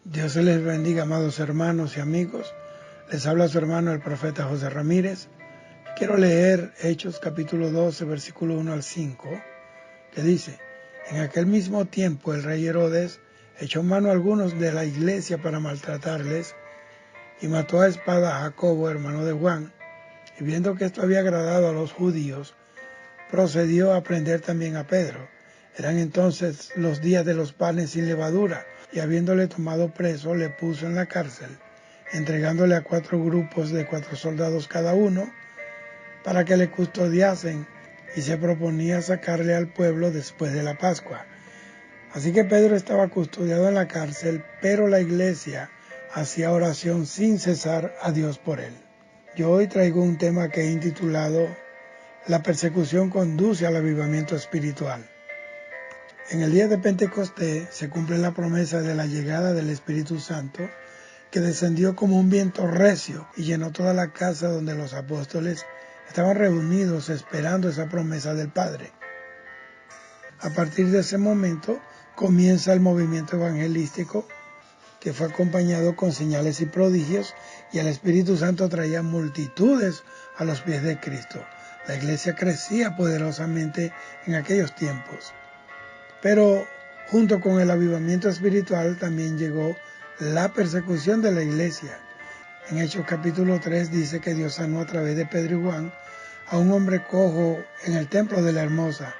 Dios se les bendiga, amados hermanos y amigos. Les habla su hermano el profeta José Ramírez. Quiero leer Hechos capítulo 12, versículo 1 al 5, que dice: En aquel mismo tiempo el rey Herodes echó mano a algunos de la iglesia para maltratarles y mató a espada a Jacobo, hermano de Juan. Y viendo que esto había agradado a los judíos, procedió a prender también a Pedro. Eran entonces los días de los panes sin levadura, y habiéndole tomado preso, le puso en la cárcel, entregándole a 4 grupos de 4 soldados cada uno, para que le custodiasen, y se proponía sacarle al pueblo después de la Pascua. Así que Pedro estaba custodiado en la cárcel, pero la iglesia hacía oración sin cesar a Dios por él. Yo hoy traigo un tema que he intitulado La persecución conduce al avivamiento espiritual. En el día de Pentecostés se cumple la promesa de la llegada del Espíritu Santo, que descendió como un viento recio y llenó toda la casa donde los apóstoles estaban reunidos esperando esa promesa del Padre. A partir de ese momento comienza el movimiento evangelístico, que fue acompañado con señales y prodigios, y el Espíritu Santo traía multitudes a los pies de Cristo. La iglesia crecía poderosamente en aquellos tiempos. Pero junto con el avivamiento espiritual también llegó la persecución de la iglesia. En Hechos capítulo 3 dice que Dios sanó a través de Pedro y Juan a un hombre cojo en el templo de la Hermosa.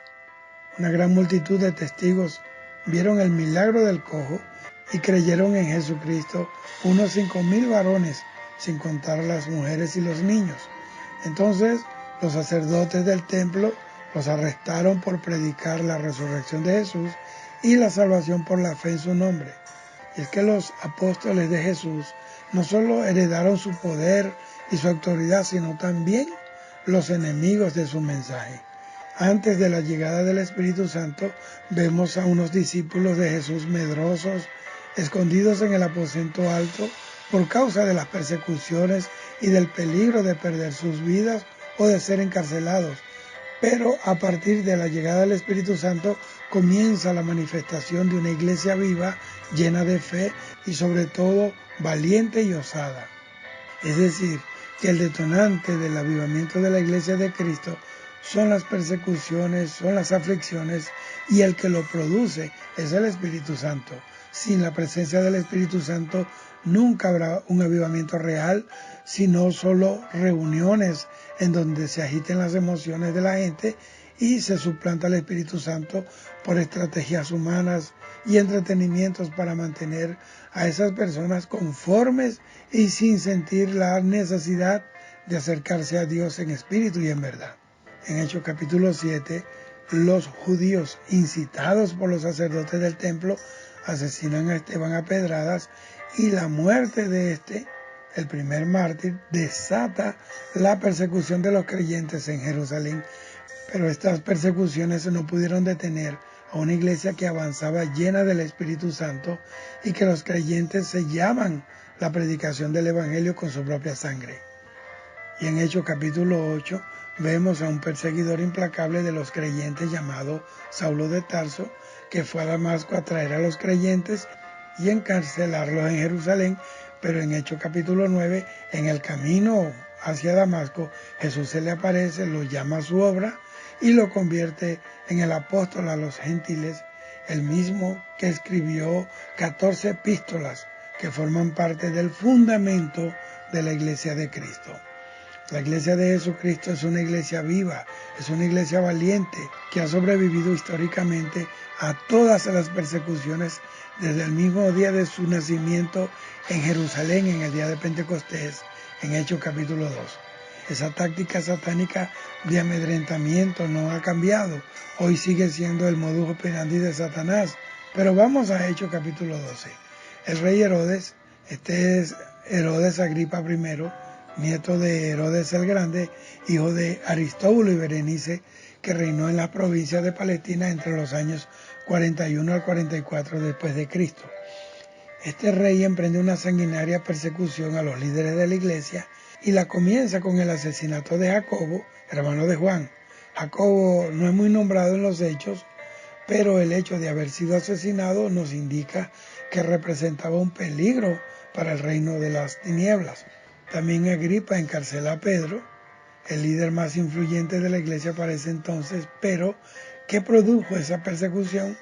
Una gran multitud de testigos vieron el milagro del cojo y creyeron en Jesucristo, unos 5,000 varones, sin contar a las mujeres y los niños. Entonces los sacerdotes del templo los arrestaron por predicar la resurrección de Jesús y la salvación por la fe en su nombre. Y es que los apóstoles de Jesús no solo heredaron su poder y su autoridad, sino también los enemigos de su mensaje. Antes de la llegada del Espíritu Santo, vemos a unos discípulos de Jesús medrosos, escondidos en el aposento alto por causa de las persecuciones y del peligro de perder sus vidas o de ser encarcelados. Pero a partir de la llegada del Espíritu Santo comienza la manifestación de una iglesia viva, llena de fe y sobre todo valiente y osada. Es decir, que el detonante del avivamiento de la iglesia de Cristo son las persecuciones, son las aflicciones, y el que lo produce es el Espíritu Santo. Sin la presencia del Espíritu Santo nunca habrá un avivamiento real, sino solo reuniones en donde se agiten las emociones de la gente y se suplanta el Espíritu Santo por estrategias humanas y entretenimientos para mantener a esas personas conformes y sin sentir la necesidad de acercarse a Dios en espíritu y en verdad. En Hechos capítulo 7, los judíos, incitados por los sacerdotes del templo, asesinan a Esteban a pedradas, y la muerte de este, el primer mártir, desata la persecución de los creyentes en Jerusalén. Pero estas persecuciones no pudieron detener a una iglesia que avanzaba llena del Espíritu Santo y que los creyentes sellaban la predicación del Evangelio con su propia sangre. Y en Hechos capítulo 8 vemos a un perseguidor implacable de los creyentes llamado Saulo de Tarso, que fue a Damasco a traer a los creyentes y encarcelarlos en Jerusalén. Pero en Hechos capítulo 9, en el camino hacia Damasco, Jesús se le aparece, lo llama a su obra y lo convierte en el apóstol a los gentiles, el mismo que escribió 14 epístolas que forman parte del fundamento de la iglesia de Cristo. La iglesia de Jesucristo es una iglesia viva, es una iglesia valiente que ha sobrevivido históricamente a todas las persecuciones desde el mismo día de su nacimiento en Jerusalén, en el día de Pentecostés, en Hechos capítulo 2. Esa táctica satánica de amedrentamiento no ha cambiado. Hoy sigue siendo el modus operandi de Satanás. Pero vamos a Hechos capítulo 12. El rey Herodes, este es Herodes Agripa I, nieto de Herodes el Grande, hijo de Aristóbulo y Berenice, que reinó en la provincia de Palestina entre los años 41 al 44 después de Cristo. Este rey emprende una sanguinaria persecución a los líderes de la iglesia y la comienza con el asesinato de Jacobo, hermano de Juan. Jacobo no es muy nombrado en los hechos, pero el hecho de haber sido asesinado nos indica que representaba un peligro para el reino de las tinieblas. También Agripa encarcela a Pedro, el líder más influyente de la iglesia para ese entonces, pero ¿qué produjo esa persecución?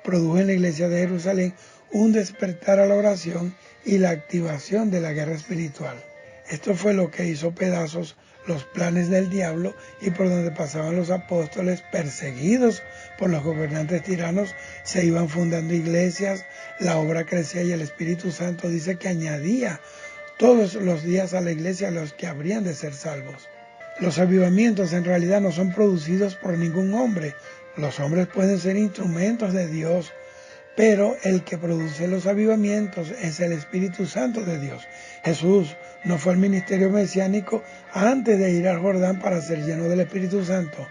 Produjo en la iglesia de Jerusalén un despertar a la oración y la activación de la guerra espiritual. Esto fue lo que hizo pedazos los planes del diablo y por donde pasaban los apóstoles perseguidos por los gobernantes tiranos, se iban fundando iglesias, la obra crecía y el Espíritu Santo dice que añadía todos los días a la iglesia a los que habrían de ser salvos. Los avivamientos en realidad no son producidos por ningún hombre. Los hombres pueden ser instrumentos de Dios, pero el que produce los avivamientos es el Espíritu Santo de Dios. Jesús no fue al ministerio mesiánico antes de ir al Jordán para ser lleno del Espíritu Santo.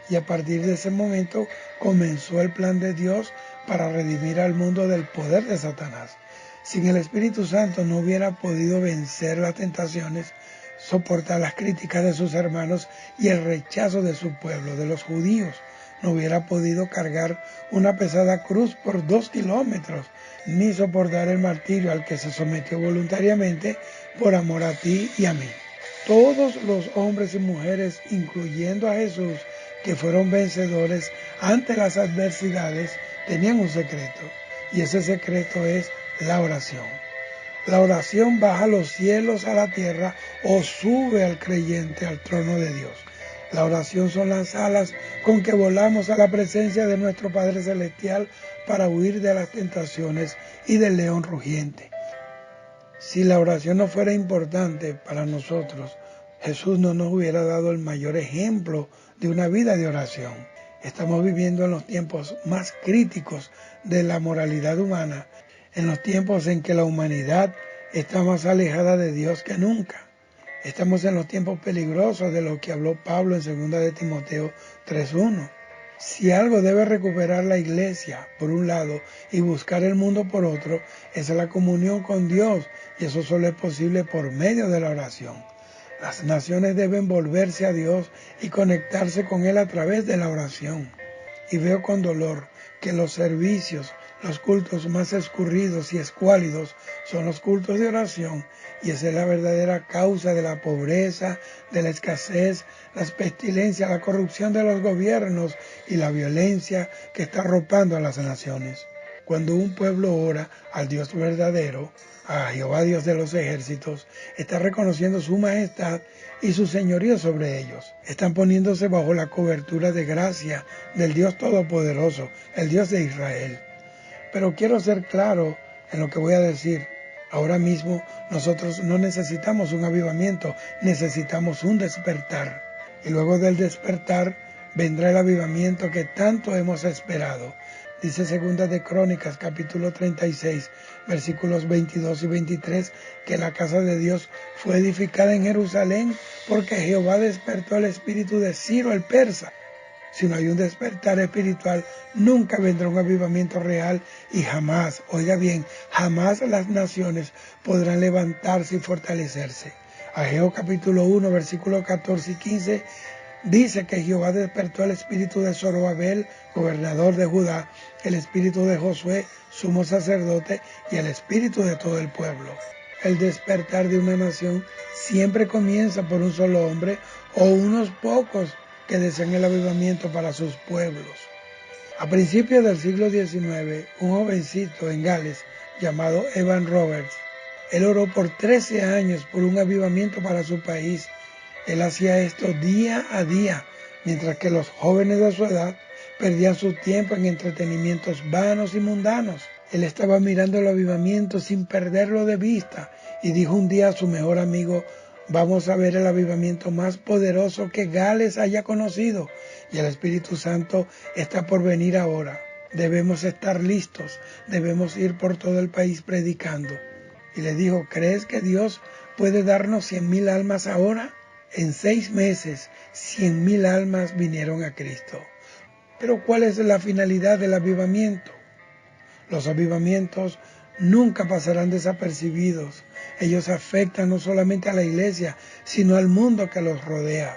Y a partir de ese momento comenzó el plan de Dios para redimir al mundo del poder de Satanás. Sin el Espíritu Santo no hubiera podido vencer las tentaciones, soportar las críticas de sus hermanos y el rechazo de su pueblo, de los judíos. No hubiera podido cargar una pesada cruz por 2 kilómetros, ni soportar el martirio al que se sometió voluntariamente por amor a ti y a mí. Todos los hombres y mujeres, incluyendo a Jesús, que fueron vencedores ante las adversidades, tenían un secreto, y ese secreto es la oración. La oración baja los cielos a la tierra o sube al creyente al trono de Dios. La oración son las alas con que volamos a la presencia de nuestro Padre Celestial para huir de las tentaciones y del león rugiente. Si la oración no fuera importante para nosotros, Jesús no nos hubiera dado el mayor ejemplo de una vida de oración. Estamos viviendo en los tiempos más críticos de la moralidad humana, en los tiempos en que la humanidad está más alejada de Dios que nunca. Estamos en los tiempos peligrosos de lo que habló Pablo en 2 de Timoteo 3:1. Si algo debe recuperar la iglesia por un lado y buscar el mundo por otro, es la comunión con Dios, y eso solo es posible por medio de la oración. Las naciones deben volverse a Dios y conectarse con Él a través de la oración. Y veo con dolor que los servicios, los cultos más escurridos y escuálidos son los cultos de oración, y esa es la verdadera causa de la pobreza, de la escasez, las pestilencias, la corrupción de los gobiernos y la violencia que está arropando a las naciones. Cuando un pueblo ora al Dios verdadero, a Jehová Dios de los ejércitos, está reconociendo su majestad y su señorío sobre ellos. Están poniéndose bajo la cobertura de gracia del Dios Todopoderoso, el Dios de Israel. Pero quiero ser claro en lo que voy a decir. Ahora mismo nosotros no necesitamos un avivamiento, necesitamos un despertar. Y luego del despertar vendrá el avivamiento que tanto hemos esperado. Dice 2 de Crónicas, capítulo 36, versículos 22 y 23, que la casa de Dios fue edificada en Jerusalén porque Jehová despertó el espíritu de Ciro el persa. Si no hay un despertar espiritual, nunca vendrá un avivamiento real y jamás, oiga bien, jamás las naciones podrán levantarse y fortalecerse. Ageo capítulo 1, versículos 14 y 15, dice que Jehová despertó el espíritu de Zorobabel, gobernador de Judá, el espíritu de Josué, sumo sacerdote, y el espíritu de todo el pueblo. El despertar de una nación siempre comienza por un solo hombre o unos pocos que desean el avivamiento para sus pueblos. A principios del siglo XIX, un jovencito en Gales llamado Evan Roberts, él oró por 13 años por un avivamiento para su país. Él hacía esto día a día, mientras que los jóvenes de su edad perdían su tiempo en entretenimientos vanos y mundanos. Él estaba mirando el avivamiento sin perderlo de vista y dijo un día a su mejor amigo: vamos a ver el avivamiento más poderoso que Gales haya conocido, y el Espíritu Santo está por venir ahora. Debemos estar listos, debemos ir por todo el país predicando. Y le dijo: ¿crees que Dios puede darnos 100,000 almas ahora? En 6 meses, 100,000 almas vinieron a Cristo. Pero ¿cuál es la finalidad del avivamiento? Los avivamientos nunca pasarán desapercibidos. Ellos afectan no solamente a la iglesia, sino al mundo que los rodea.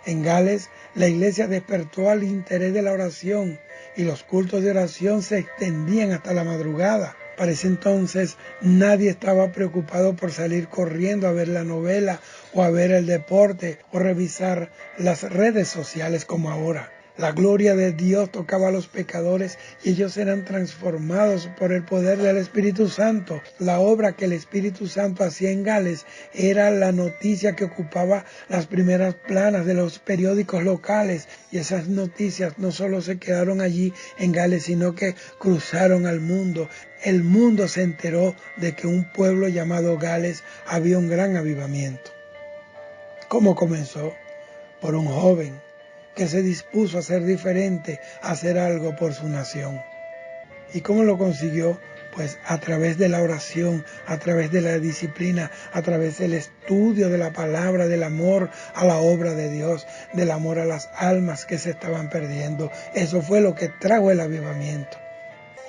En Gales, La iglesia despertó al interés de la oración y los cultos de oración se extendían hasta la madrugada. Para ese entonces nadie estaba preocupado por salir corriendo a ver la novela o a ver el deporte o revisar las redes sociales como ahora. La gloria de Dios tocaba a los pecadores y ellos eran transformados por el poder del Espíritu Santo. La obra que el Espíritu Santo hacía en Gales era la noticia que ocupaba las primeras planas de los periódicos locales, y esas noticias no solo se quedaron allí en Gales, sino que cruzaron al mundo. El mundo se enteró de que un pueblo llamado Gales había un gran avivamiento. ¿Cómo comenzó? Por un joven que se dispuso a ser diferente, a hacer algo por su nación. ¿Y cómo lo consiguió? Pues a través de la oración, a través de la disciplina, a través del estudio de la palabra, del amor a la obra de Dios, del amor a las almas que se estaban perdiendo. Eso fue lo que trajo el avivamiento.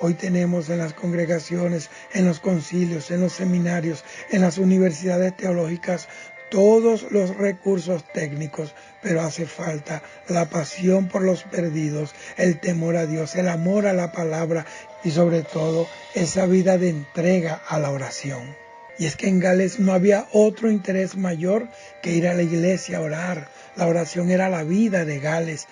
Hoy tenemos en las congregaciones, en los concilios, en los seminarios, en las universidades teológicas, todos los recursos técnicos, pero hace falta la pasión por los perdidos, el temor a Dios, el amor a la palabra y sobre todo esa vida de entrega a la oración. Y es que en Gales no había otro interés mayor que ir a la iglesia a orar. La oración era la vida de Gales.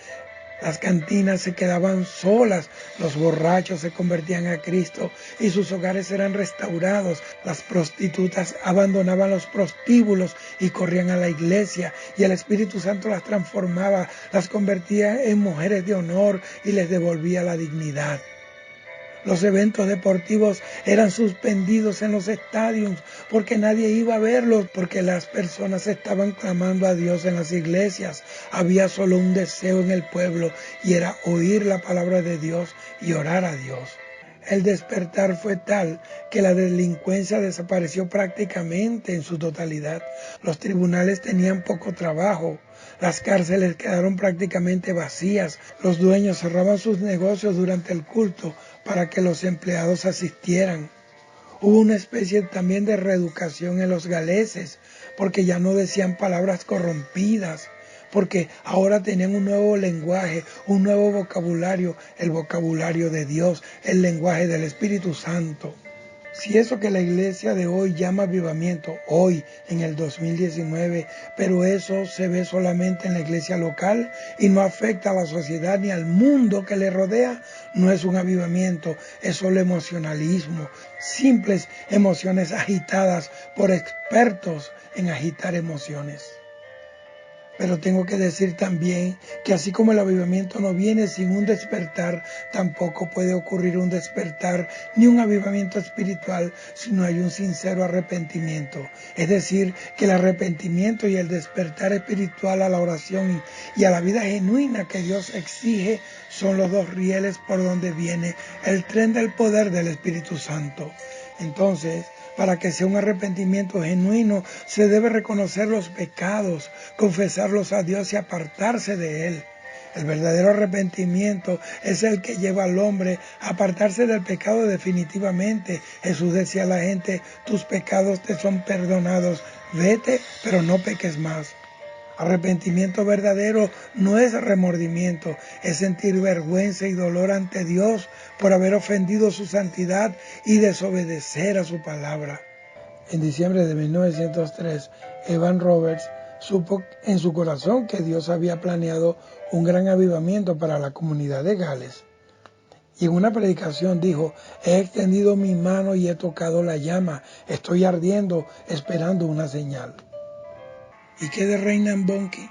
Las cantinas se quedaban solas, los borrachos se convertían a Cristo y sus hogares eran restaurados. Las prostitutas abandonaban los prostíbulos y corrían a la iglesia, y el Espíritu Santo las transformaba, las convertía en mujeres de honor y les devolvía la dignidad. Los eventos deportivos eran suspendidos en los estadios porque nadie iba a verlos, porque las personas estaban clamando a Dios en las iglesias. Había solo un deseo en el pueblo y era oír la palabra de Dios y orar a Dios. El despertar fue tal que la delincuencia desapareció prácticamente en su totalidad. Los tribunales tenían poco trabajo. Las cárceles quedaron prácticamente vacías. Los dueños cerraban sus negocios durante el culto para que los empleados asistieran. Hubo una especie también de reeducación en los galeses, porque ya no decían palabras corrompidas, porque ahora tenían un nuevo lenguaje, un nuevo vocabulario, el vocabulario de Dios, el lenguaje del Espíritu Santo. Si eso que la iglesia de hoy llama avivamiento, hoy en el 2019, pero eso se ve solamente en la iglesia local y no afecta a la sociedad ni al mundo que le rodea, no es un avivamiento, es solo emocionalismo, simples emociones agitadas por expertos en agitar emociones. Pero tengo que decir también que así como el avivamiento no viene sin un despertar, tampoco puede ocurrir un despertar ni un avivamiento espiritual si no hay un sincero arrepentimiento. Es decir, que el arrepentimiento y el despertar espiritual a la oración y a la vida genuina que Dios exige son los dos rieles por donde viene el tren del poder del Espíritu Santo. Entonces, para que sea un arrepentimiento genuino, se debe reconocer los pecados, confesarlos a Dios y apartarse de Él. El verdadero arrepentimiento es el que lleva al hombre a apartarse del pecado definitivamente. Jesús decía a la gente, tus pecados te son perdonados, vete, pero no peques más. Arrepentimiento verdadero no es remordimiento, es sentir vergüenza y dolor ante Dios por haber ofendido su santidad y desobedecer a su palabra. En diciembre de 1903, Evan Roberts supo en su corazón que Dios había planeado un gran avivamiento para la comunidad de Gales. Y en una predicación dijo, he extendido mi mano y he tocado la llama, estoy ardiendo, esperando una señal. ¿Y qué de Reinhard Bonnke?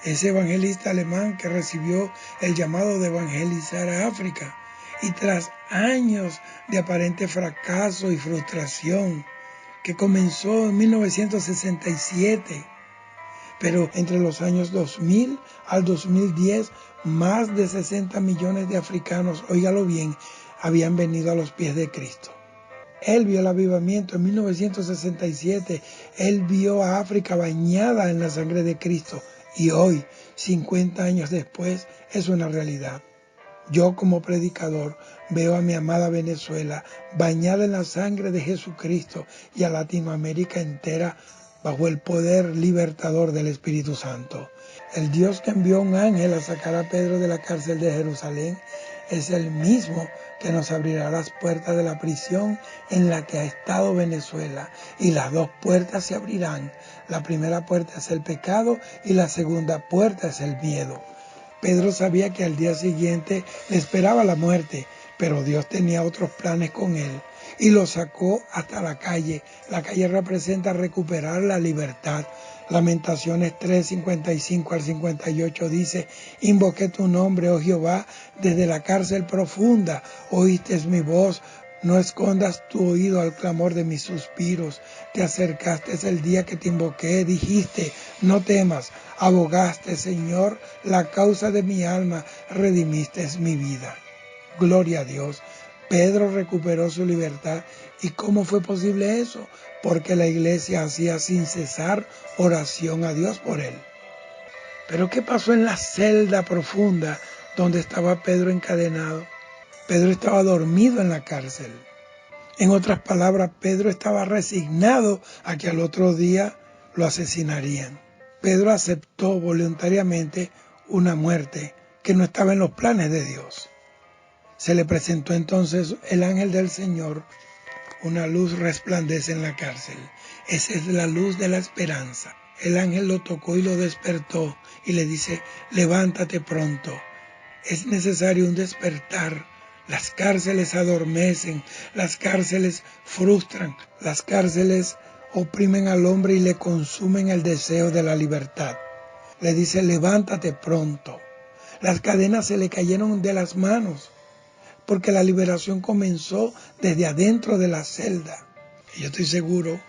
Ese evangelista alemán que recibió el llamado de evangelizar a África y tras años de aparente fracaso y frustración, que comenzó en 1967, pero entre los años 2000 al 2010, más de 60 millones de africanos, óigalo bien, habían venido a los pies de Cristo. Él vio el avivamiento en 1967, él vio a África bañada en la sangre de Cristo y hoy, 50 años después, es una realidad. Yo como predicador veo a mi amada Venezuela bañada en la sangre de Jesucristo y a Latinoamérica entera bajo el poder libertador del Espíritu Santo. El Dios que envió un ángel a sacar a Pedro de la cárcel de Jerusalén es el mismo que nos abrirá las puertas de la prisión en la que ha estado Venezuela. Y las dos puertas se abrirán. La primera puerta es el pecado y la segunda puerta es el miedo. Pedro sabía que al día siguiente le esperaba la muerte, pero Dios tenía otros planes con él y lo sacó hasta la calle. La calle representa recuperar la libertad. Lamentaciones 3, 55 al 58 dice: invoqué tu nombre, oh Jehová, desde la cárcel profunda, oíste mi voz. No escondas tu oído al clamor de mis suspiros. Te acercaste el día que te invoqué, dijiste: no temas. Abogaste, Señor, la causa de mi alma, redimiste mi vida. Gloria a Dios. Pedro recuperó su libertad. ¿Y cómo fue posible eso? Porque la iglesia hacía sin cesar oración a Dios por él. Pero ¿qué pasó en la celda profunda donde estaba Pedro encadenado? Pedro estaba dormido en la cárcel. En otras palabras, Pedro estaba resignado a que al otro día lo asesinarían. Pedro aceptó voluntariamente una muerte que no estaba en los planes de Dios. Se le presentó entonces el ángel del Señor. Una luz resplandece en la cárcel. Esa es la luz de la esperanza. El ángel lo tocó y lo despertó y le dice: levántate pronto. Es necesario un despertar. Las cárceles adormecen, las cárceles frustran, las cárceles oprimen al hombre y le consumen el deseo de la libertad. Le dice: levántate pronto. Las cadenas se le cayeron de las manos, porque la liberación comenzó desde adentro de la celda. Y yo estoy seguro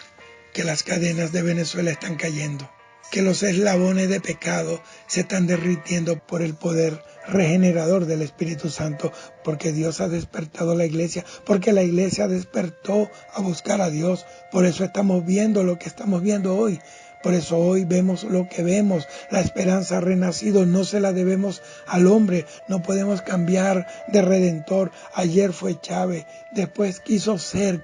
que las cadenas de Venezuela están cayendo, que los eslabones de pecado se están derritiendo por el poder regenerador del Espíritu Santo, porque Dios ha despertado a la iglesia, porque la iglesia despertó a buscar a Dios. Por eso estamos viendo lo que estamos viendo hoy. Por eso hoy vemos lo que vemos. La esperanza ha renacido, no se la debemos al hombre. No podemos cambiar de redentor. Ayer fue Chávez, después quiso ser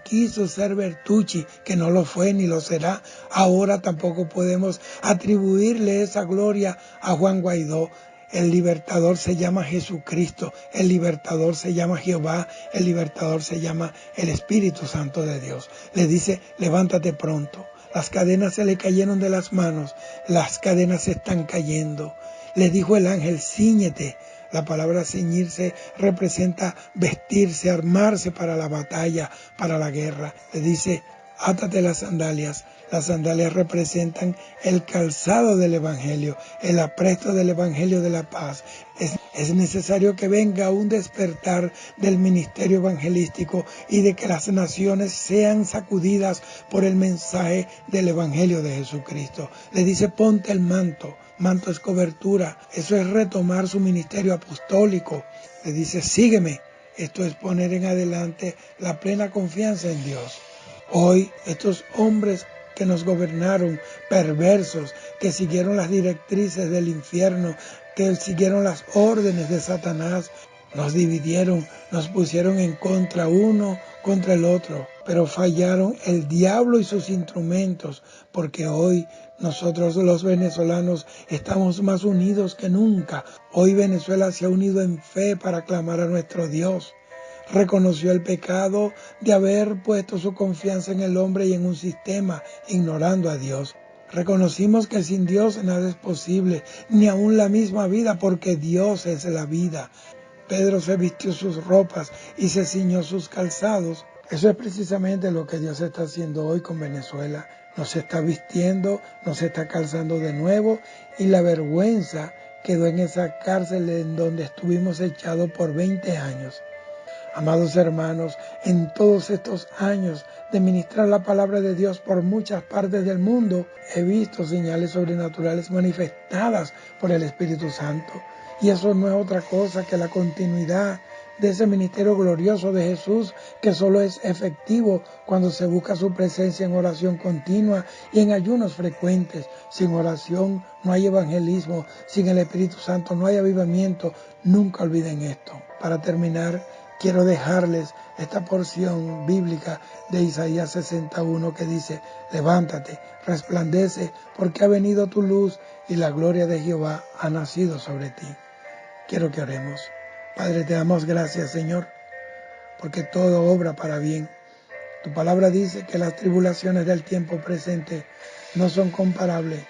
Bertucci, que no lo fue ni lo será. Ahora tampoco podemos atribuirle esa gloria a Juan Guaidó. El libertador se llama Jesucristo, el libertador se llama Jehová, el libertador se llama el Espíritu Santo de Dios. Le dice: levántate pronto. Las cadenas se le cayeron de las manos, las cadenas se están cayendo. Le dijo el ángel: cíñete. La palabra ceñirse representa vestirse, armarse para la batalla, para la guerra. Le dice: átate las sandalias. Las sandalias representan el calzado del Evangelio, el apresto del Evangelio de la paz. Es necesario que venga un despertar del ministerio evangelístico y de que las naciones sean sacudidas por el mensaje del Evangelio de Jesucristo. Le dice: ponte el manto. Manto es cobertura. Eso es retomar su ministerio apostólico. Le dice: sígueme. Esto es poner en adelante la plena confianza en Dios. Hoy estos hombres que nos gobernaron, perversos, que siguieron las directrices del infierno, que siguieron las órdenes de Satanás, nos dividieron, nos pusieron en contra uno contra el otro, pero fallaron el diablo y sus instrumentos, porque hoy nosotros los venezolanos estamos más unidos que nunca. Hoy Venezuela se ha unido en fe para clamar a nuestro Dios. Reconoció el pecado de haber puesto su confianza en el hombre y en un sistema, ignorando a Dios. Reconocimos que sin Dios nada es posible, ni aun la misma vida, porque Dios es la vida. Pedro se vistió sus ropas y se ciñó sus calzados. Eso es precisamente lo que Dios está haciendo hoy con Venezuela. Nos está vistiendo, nos está calzando de nuevo, y la vergüenza quedó en esa cárcel en donde estuvimos echados por 20 años. Amados hermanos, en todos estos años de ministrar la palabra de Dios por muchas partes del mundo, he visto señales sobrenaturales manifestadas por el Espíritu Santo. Y eso no es otra cosa que la continuidad de ese ministerio glorioso de Jesús, que solo es efectivo cuando se busca su presencia en oración continua y en ayunos frecuentes. Sin oración no hay evangelismo, sin el Espíritu Santo no hay avivamiento. Nunca olviden esto. Para terminar, quiero dejarles esta porción bíblica de Isaías 61 que dice: levántate, resplandece, porque ha venido tu luz y la gloria de Jehová ha nacido sobre ti. Quiero que oremos. Padre, te damos gracias, Señor, porque todo obra para bien. Tu palabra dice que las tribulaciones del tiempo presente no son comparables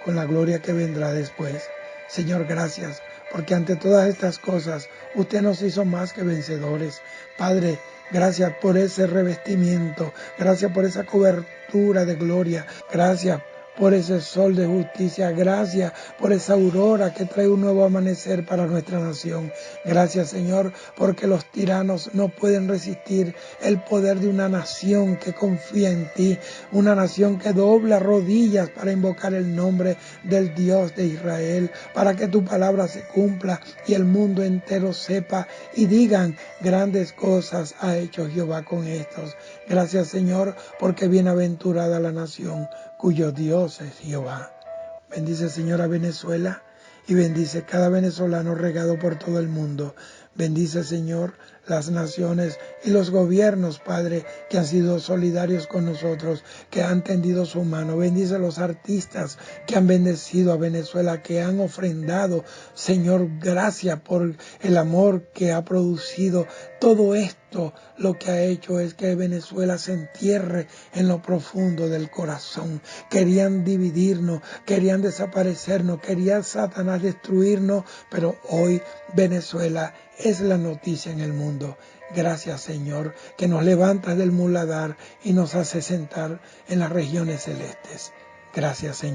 con la gloria que vendrá después. Señor, gracias, porque ante todas estas cosas usted nos hizo más que vencedores. Padre, gracias por ese revestimiento, gracias por esa cobertura de gloria, gracias por ese sol de justicia, gracias por esa aurora que trae un nuevo amanecer para nuestra nación. Gracias, Señor, porque los tiranos no pueden resistir el poder de una nación que confía en ti, una nación que dobla rodillas para invocar el nombre del Dios de Israel, para que tu palabra se cumpla y el mundo entero sepa y digan: grandes cosas ha hecho Jehová con estos. Gracias, Señor, porque bienaventurada la nación cuyo Dios es Jehová. Bendice, Señor, a Venezuela y bendice cada venezolano regado por todo el mundo. Bendice, Señor, las naciones y los gobiernos, Padre, que han sido solidarios con nosotros, que han tendido su mano. Bendice a los artistas que han bendecido a Venezuela, que han ofrendado. Señor, gracias por el amor que ha producido todo esto. Lo que ha hecho es que Venezuela se entierre en lo profundo del corazón. Querían dividirnos, querían desaparecernos, quería Satanás destruirnos, pero hoy Venezuela es la noticia en el mundo. Gracias, Señor, que nos levantas del muladar y nos hace sentar en las regiones celestes. Gracias, Señor.